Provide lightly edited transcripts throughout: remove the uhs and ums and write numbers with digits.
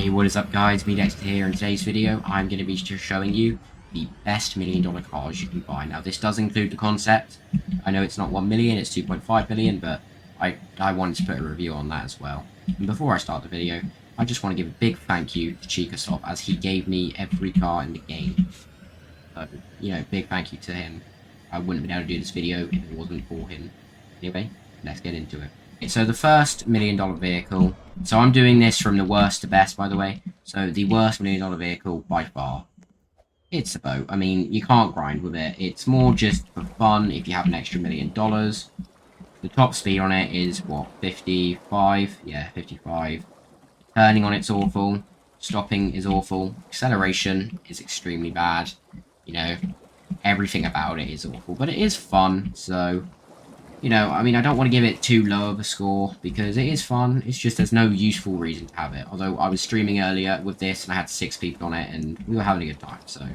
Hey, what is up guys, me Dexter here. In today's video I'm going to be just showing you the best $1 million cars you can buy. Now this does include the concept. I know it's not 1 million, it's 2.5 million, but I wanted to put a review on that as well. And before I start the video, I just want to give a big thank you to Chickasoft, as he gave me every car in the game. So, you know, big thank you to him. I wouldn't have been able to do this video if it wasn't for him. Anyway, let's get into it. Okay, so the first $1 million vehicle. So I'm doing this from the worst to best, by the way. So the worst $1 million vehicle by far. It's a boat. I mean, you can't grind with it. It's more just for fun if you have an extra $1 million. The top speed on it is, what, 55? Yeah, 55. Turning on it's awful. Stopping is awful. Acceleration is extremely bad. You know, everything about it is awful. But it is fun, so... You know, I mean, I don't want to give it too low of a score, because it is fun. It's just there's no useful reason to have it. Although I was streaming earlier with this, and I had 6 people on it, and we were having a good time, so...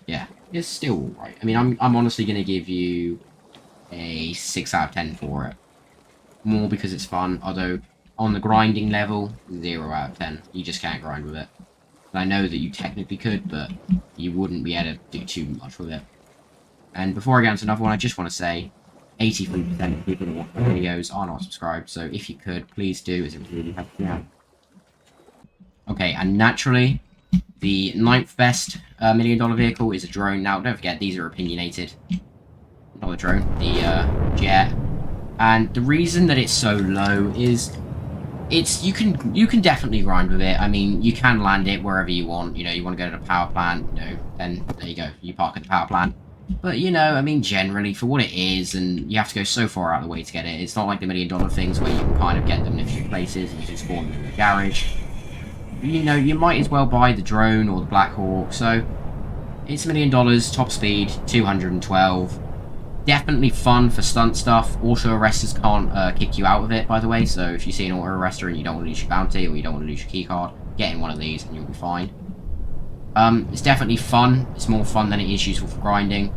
Yeah, it's still alright. I mean, I'm honestly going to give you a 6 out of 10 for it. More because it's fun, although on the grinding level, 0 out of 10. You just can't grind with it. And I know that you technically could, but you wouldn't be able to do too much with it. And before I get into another one, I just want to say... 83% of people that watch my videos are not subscribed, so if you could, please do, as it really helps me out. Okay, and naturally, the 9th best $1 million vehicle is a drone. Now, don't forget, these are opinionated. Not a drone, the jet. And the reason that it's so low is you can definitely grind with it. I mean, you can land it wherever you want. You know, you want to go to the power plant, you know, then there you go, you park at the power plant. But, you know, I mean, generally, for what it is, and you have to go so far out of the way to get it, it's not like the $1 million things where you can kind of get them in a few places and you can spawn them in the garage. You know, you might as well buy the drone or the Black Hawk, so it's $1 million, top speed, 212. Definitely fun for stunt stuff. Auto arresters can't kick you out of it, by the way, so if you see an auto arrestor and you don't want to lose your bounty or you don't want to lose your keycard, get in one of these and you'll be fine. It's definitely fun. It's more fun than it is useful for grinding.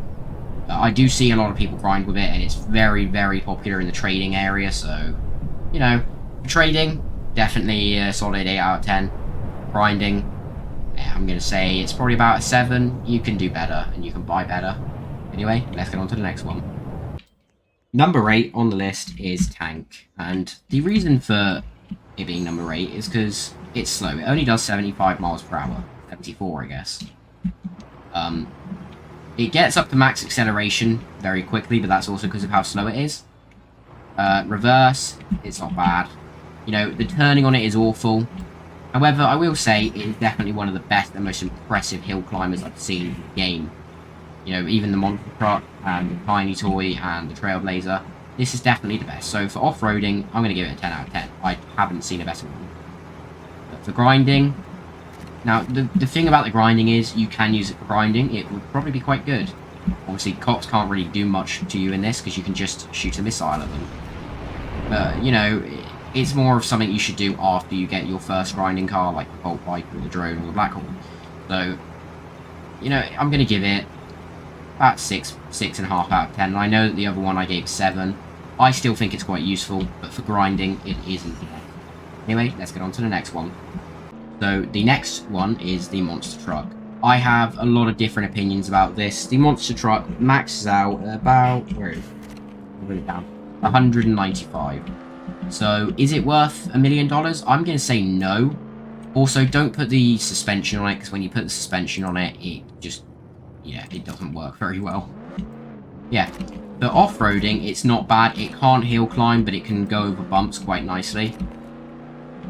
I do see a lot of people grind with it, and it's very, very popular in the trading area, so, you know, for trading, definitely a solid 8 out of 10. Grinding, I'm going to say it's probably about a 7. You can do better, and you can buy better. Anyway, let's get on to the next one. Number 8 on the list is Tank, and the reason for it being number 8 is because it's slow. It only does 75 miles per hour. 74, I guess. It gets up to max acceleration very quickly, but that's also because of how slow it is. Reverse, it's not bad. You know, the turning on it is awful. However, I will say it is definitely one of the best and most impressive hill climbers I've seen in the game. You know, even the Monster Truck and the Tiny Toy and the Trailblazer, this is definitely the best. So for off-roading, I'm going to give it a 10 out of 10. I haven't seen a better one. But for grinding... Now, the thing about the grinding is, you can use it for grinding. It would probably be quite good. Obviously, cops can't really do much to you in this, because you can just shoot a missile at them. But, you know, it's more of something you should do after you get your first grinding car, like the Bolt Bike or the Drone or the Black Hawk. So, you know, I'm going to give it about 6.5 out of 10. And I know that the other one I gave 7. I still think it's quite useful, but for grinding, it isn't. Anyway, let's get on to the next one. So, the next one is the Monster Truck. I have a lot of different opinions about this. The Monster Truck maxes out about, where is it? I'll bring it down. 195. So, is it worth $1 million? I'm going to say no. Also, don't put the suspension on it, because when you put the suspension on it, it just, yeah, it doesn't work very well. Yeah, but off-roading, it's not bad. It can't hill climb, but it can go over bumps quite nicely.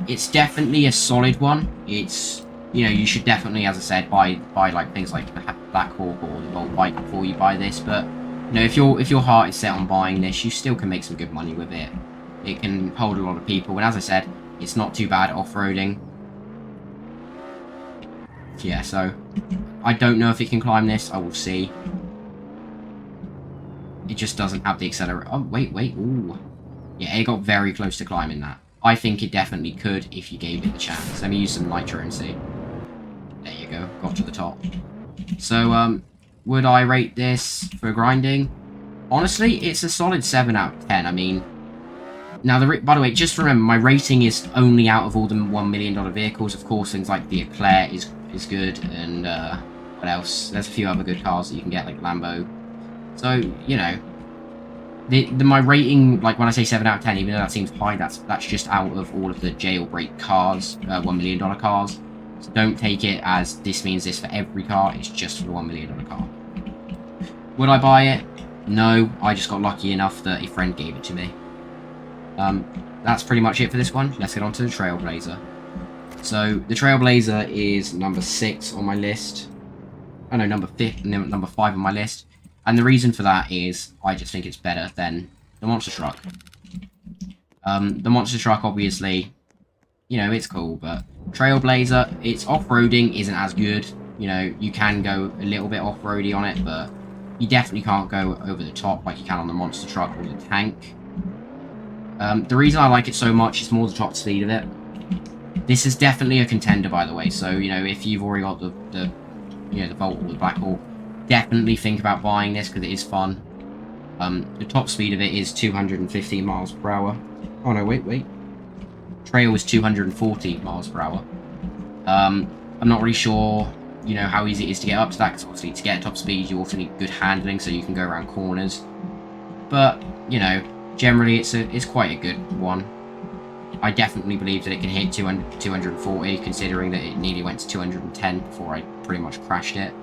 It's definitely a solid one. It's, you know, you should definitely, as I said, buy like things like the Black Hawk or the Bolt Bike before you buy this. But, you know, if your heart is set on buying this, you still can make some good money with it. It can hold a lot of people, and as I said, it's not too bad off-roading. Yeah, so I don't know if it can climb this. I will see. It just doesn't have the accelerator. Oh, wait. Ooh. Yeah, it got very close to climbing that. I think it definitely could if you gave it the chance. Let me use some nitro and see. There you go. Got to the top. So, would I rate this for grinding? Honestly, it's a solid 7 out of 10. I mean, Now, by the way, just remember, my rating is only out of all the $1 million vehicles. Of course, things like the Eclair is good, and what else? There's a few other good cars that you can get, like Lambo. So, you know, my rating, like when I say 7 out of 10, even though that seems high, that's just out of all of the Jailbreak cars, $1 million cars. So don't take it as this means this for every car. It's just for the $1 million car. Would I buy it? No, I just got lucky enough that a friend gave it to me. That's pretty much it for this one. Let's get on to the Trailblazer. So the Trailblazer is number 6 on my list. Oh no, number 5 on my list. And the reason for that is I just think it's better than the Monster Truck. The Monster Truck, obviously, you know, it's cool, but Trailblazer, its off-roading isn't as good. You know, you can go a little bit off-roady on it, but you definitely can't go over the top like you can on the Monster Truck or the Tank. The reason I like it so much is more the top speed of it. This is definitely a contender, by the way, so, you know, if you've already got the Volt or the Black Hawk, definitely think about buying this because it is fun. The top speed of it is 215 miles per hour. Oh no, wait. Trail is 240 miles per hour. I'm not really sure, you know, how easy it is to get up to that, because obviously to get top speed you also need good handling so you can go around corners. But, you know, generally it's quite a good one. I definitely believe that it can hit 240, considering that it nearly went to 210 before I pretty much crashed it.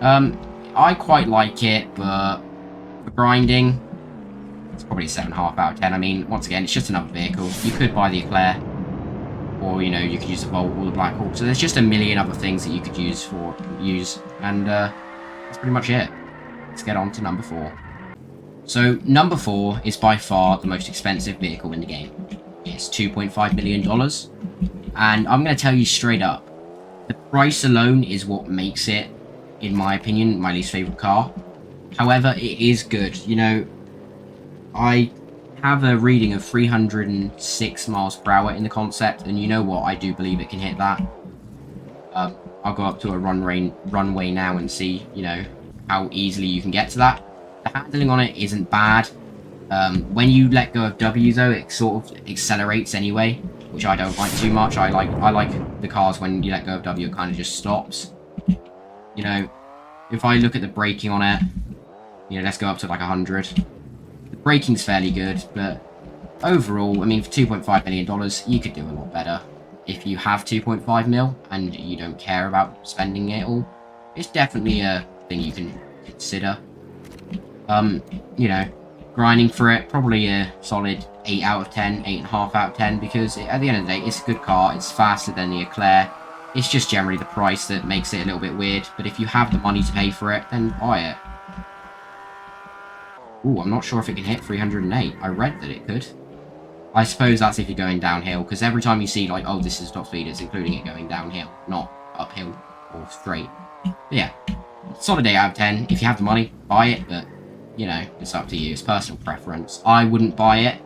I quite like it, but for grinding, it's probably a 7.5 out of 10. I mean, once again, it's just another vehicle. You could buy the Eclair, or, you know, you could use the Volt or the Black Hawk. So there's just a million other things that you could use, and that's pretty much it. Let's get on to number 4. So, number 4 is by far the most expensive vehicle in the game. It's $2.5 million, and I'm going to tell you straight up, the price alone is what makes it, in my opinion, my least favourite car. However, it is good. You know, I have a reading of 306 miles per hour in the concept, and you know what, I do believe it can hit that. I'll go up to a runway now and see, you know, how easily you can get to that. The handling on it isn't bad. When you let go of W, though, it sort of accelerates anyway, which I don't like too much. I like the cars when you let go of W, it kind of just stops. You know, if I look at the braking on it, you know, let's go up to like 100. The braking's fairly good, but overall, I mean, for $2.5 million, you could do a lot better. If you have 2.5 mil and you don't care about spending it all, it's definitely a thing you can consider. You know, grinding for it, probably a solid 8 out of 10, 8.5 out of 10, because at the end of the day, it's a good car, it's faster than the Eclair. It's just generally the price that makes it a little bit weird, but if you have the money to pay for it, then buy it. Ooh, I'm not sure if it can hit 308. I read that it could. I suppose that's if you're going downhill, because every time you see, like, oh, this is top speed, it's including it going downhill, not uphill or straight. But yeah, solid 8 out of 10. If you have the money, buy it, but, you know, it's up to you. It's personal preference. I wouldn't buy it.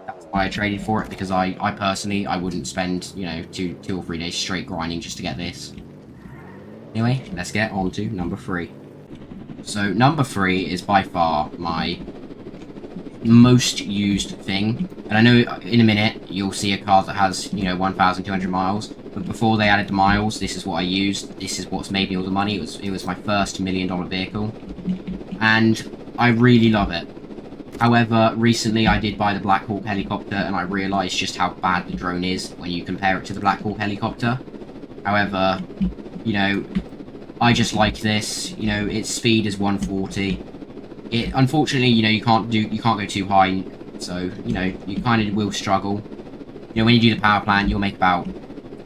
That's why I traded for it, because I personally, I wouldn't spend, you know, two or 3 days straight grinding just to get this. Anyway, let's get on to number 3. So, number 3 is by far my most used thing. And I know in a minute, you'll see a car that has, you know, 1,200 miles. But before they added the miles, this is what I used. This is what's made me all the money. It was my first $1 million vehicle. And I really love it. However, recently I did buy the Black Hawk helicopter, and I realised just how bad the drone is when you compare it to the Black Hawk helicopter. However, you know, I just like this. You know, its speed is 140. Unfortunately, you know, you can't go too high, so, you know, you kind of will struggle. You know, when you do the power plant, you'll make about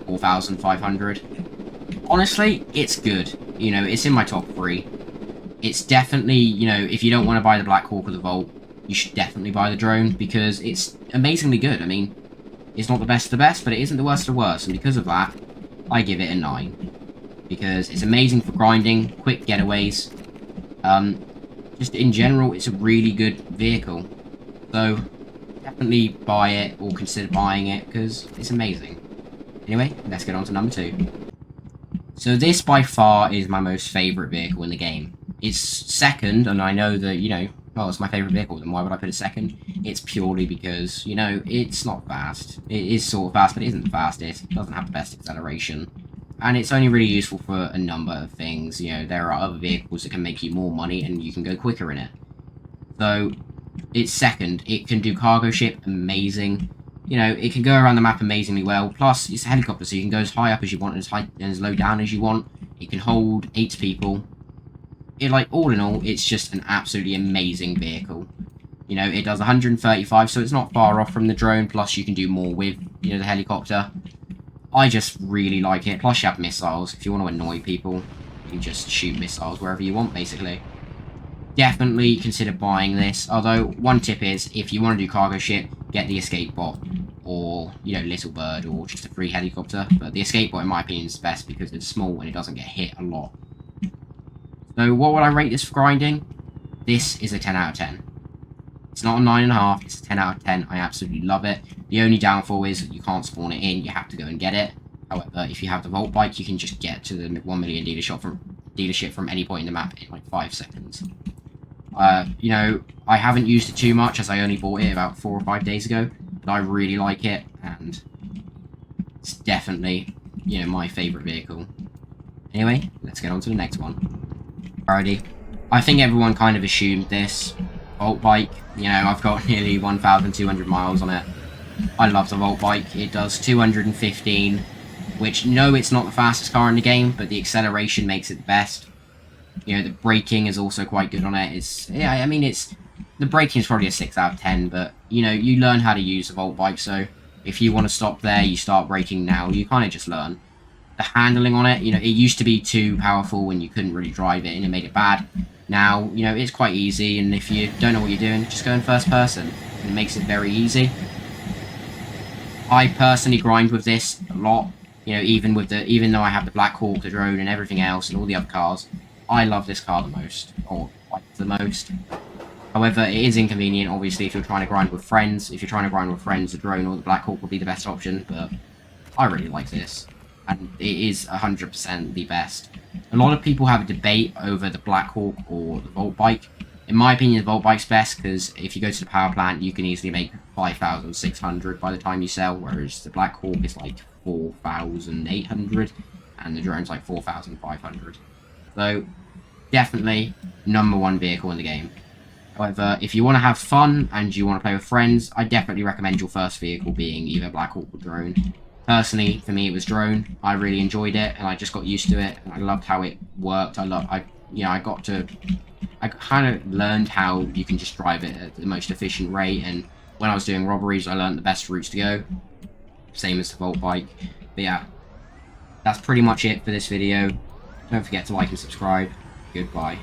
4,500. Honestly, it's good. You know, it's in my top 3. It's definitely, you know, if you don't want to buy the Black Hawk or the Volt, you should definitely buy the drone, because it's amazingly good. I mean, it's not the best of the best, but it isn't the worst of the worst, and because of that, I give it a 9. Because it's amazing for grinding, quick getaways. Just in general, it's a really good vehicle. So, definitely buy it, or consider buying it, because it's amazing. Anyway, let's get on to number 2. So this, by far, is my most favourite vehicle in the game. It's second, and I know that, you know, well, it's my favourite vehicle, then why would I put it second? It's purely because, you know, it's not fast. It is sort of fast, but it isn't the fastest. It doesn't have the best acceleration. And it's only really useful for a number of things. You know, there are other vehicles that can make you more money and you can go quicker in it. So, it's second. It can do cargo ship, amazing. You know, it can go around the map amazingly well. Plus, it's a helicopter, so you can go as high up as you want and as high and as low down as you want. It can hold 8 people. Like, all in all, it's just an absolutely amazing vehicle. You know, it does 135, so it's not far off from the drone. Plus, you can do more with, you know, the helicopter. I just really like it. Plus, you have missiles. If you want to annoy people, you can just shoot missiles wherever you want, basically. Definitely consider buying this. Although, one tip is, if you want to do cargo ship, get the escape bot. Or, you know, Little Bird, or just a free helicopter. But the escape bot, in my opinion, is best because it's small and it doesn't get hit a lot. So, what would I rate this for grinding? This is a 10 out of 10. It's not a 9.5, it's a 10 out of 10. I absolutely love it. The only downfall is that you can't spawn it in, you have to go and get it. However, if you have the Volt Bike, you can just get to the 1 million dealership from any point in the map in like 5 seconds. You know, I haven't used it too much as I only bought it about 4 or 5 days ago, but I really like it, and it's definitely, you know, my favourite vehicle. Anyway, let's get on to the next one. Alrighty, I think everyone kind of assumed this. Volt Bike, you know, I've got nearly 1,200 miles on it. I love the Volt Bike. It does 215, which, no, it's not the fastest car in the game, but the acceleration makes it the best. You know, the braking is also quite good on it. Yeah, I mean, the braking is probably a 6 out of 10, but, you know, you learn how to use the Volt Bike, so if you want to stop there, you start braking now, you kind of just learn. The handling on it, you know, it used to be too powerful when you couldn't really drive it and it made it bad. Now, you know, it's quite easy, and if you don't know what you're doing, just go in first person. It makes it very easy. I personally grind with this a lot. You know, even though I have the Black Hawk, the drone, and everything else, and all the other cars, I love this car the most, or like the most. However, it is inconvenient, obviously, if you're trying to grind with friends. If you're trying to grind with friends, the drone or the Black Hawk will be the best option, but I really like this. And it is 100% the best. A lot of people have a debate over the Black Hawk or the Volt Bike. In my opinion, the Volt Bike's best, because if you go to the power plant, you can easily make 5,600 by the time you sell, whereas the Black Hawk is like 4,800, and the drone's like 4,500. So, definitely #1 vehicle in the game. However, if you want to have fun and you want to play with friends, I definitely recommend your first vehicle being either Black Hawk or drone. Personally, for me, it was drone. I really enjoyed it, and I just got used to it, and I loved how it worked. I kind of learned how you can just drive it at the most efficient rate, and when I was doing robberies, I learned the best routes to go. Same as the Volt Bike. But yeah, that's pretty much it for this video. Don't forget to like and subscribe. Goodbye.